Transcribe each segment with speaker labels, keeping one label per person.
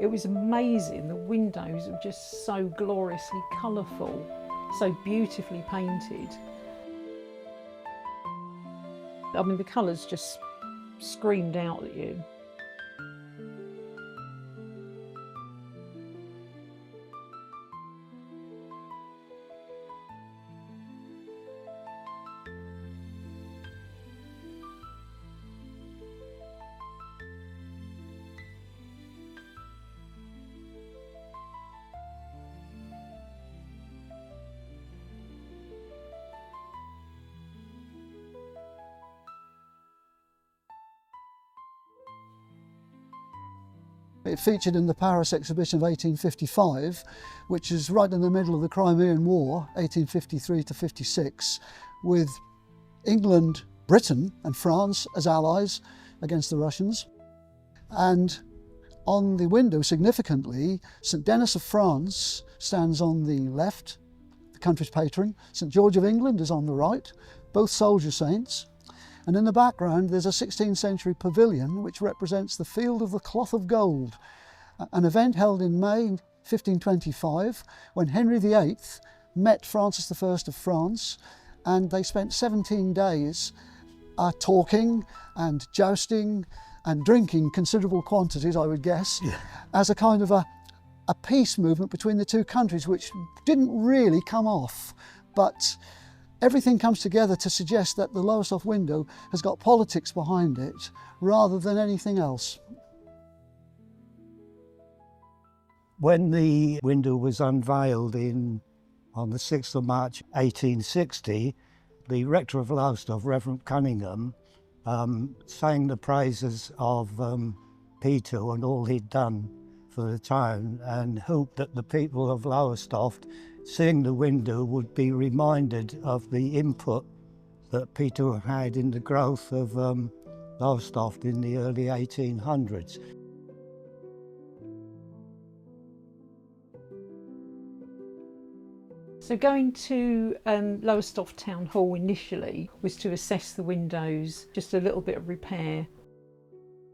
Speaker 1: It was amazing. The windows were just so gloriously colourful, so beautifully painted. I mean, the colours just screamed out at you.
Speaker 2: It featured in the Paris exhibition of 1855, which is right in the middle of the Crimean War, 1853 to 56, with England, Britain and France as allies against the Russians. And on the window, significantly, St Denis of France stands on the left, the country's patron. St George of England is on the right, both soldier saints. And in the background there's a 16th century pavilion which represents the Field of the Cloth of Gold, an event held in May 1525 when Henry VIII met Francis I of France, and they spent 17 days talking and jousting and drinking considerable quantities, I would guess, as a kind of a peace movement between the two countries, which didn't really come off. But everything comes together to suggest that the Lowestoft window has got politics behind it rather than anything else.
Speaker 3: When the window was unveiled on the 6th of March 1860, the rector of Lowestoft, Reverend Cunningham, sang the praises of Peter and all he'd done for the town, and hoped that the people of Lowestoft, seeing the window, would be reminded of the input that Peter had in the growth of Lowestoft in the early 1800s.
Speaker 1: So going to Lowestoft Town Hall initially was to assess the windows, just a little bit of repair.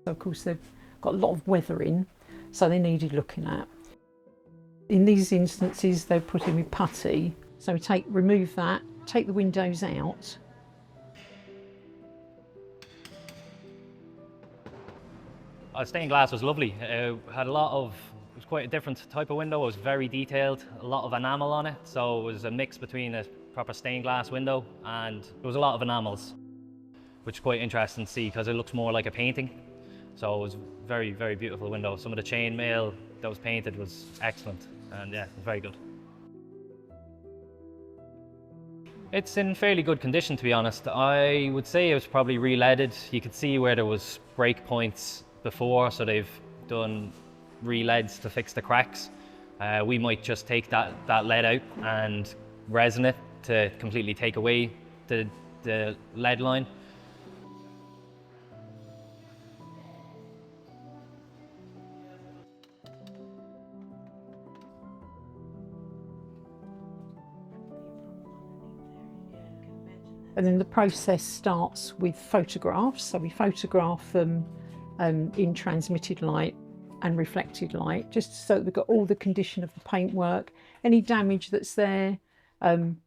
Speaker 1: So of course they've got a lot of weathering, so they needed looking at. In these instances they're put in with putty, so we remove that, take the windows out.
Speaker 4: Stained glass was lovely. It was quite a different type of window. It was very detailed, a lot of enamel on it, so it was a mix between a proper stained glass window and there was a lot of enamels, which is quite interesting to see because it looks more like a painting. So it was very, very beautiful window. Some of the chain mail that was painted was excellent, and yeah, it was very good. It's in fairly good condition, to be honest. I would say it was probably re-leaded. You could see where there was break points before, so they've done re-leads to fix the cracks. We might just take that lead out and resin it to completely take away the lead line.
Speaker 1: And then the process starts with photographs. So we photograph them in transmitted light and reflected light, just so that we've got all the condition of the paintwork, any damage that's there,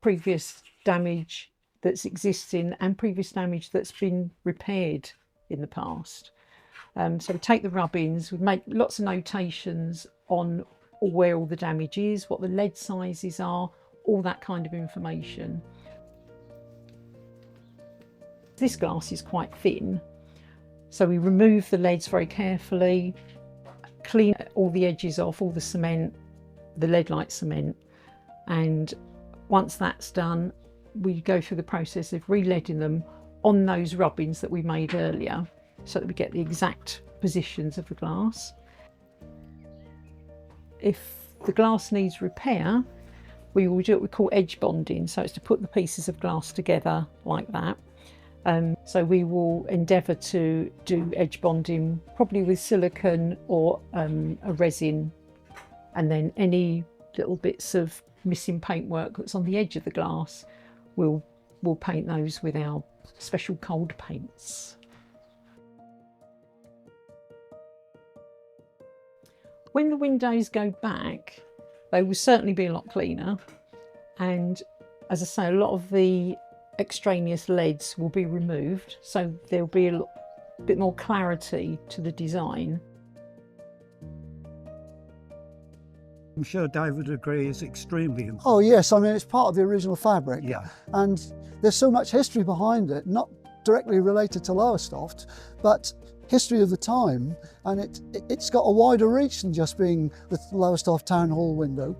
Speaker 1: previous damage that's existing and previous damage that's been repaired in the past. So we take the rubbings, we make lots of notations on where all the damage is, what the lead sizes are, all that kind of information. This glass is quite thin, so we remove the leads very carefully, clean all the edges off, all the cement, the lead-like cement, and once that's done, we go through the process of re-leading them on those rubbings that we made earlier, so that we get the exact positions of the glass. If the glass needs repair, we will do what we call edge bonding, so it's to put the pieces of glass together like that. So we will endeavour to do edge bonding, probably with silicone or a resin, and then any little bits of missing paintwork that's on the edge of the glass, we'll paint those with our special cold paints. When the windows go back, they will certainly be a lot cleaner. And as I say, a lot of the extraneous leads will be removed, so there'll be a bit more clarity to the design.
Speaker 3: I'm sure Dave would agree it's extremely important.
Speaker 2: Oh yes, I mean it's part of the original fabric.
Speaker 3: Yeah.
Speaker 2: And there's so much history behind it, not directly related to Lowestoft, but history of the time, and it's got a wider reach than just being the Lowestoft Town Hall window.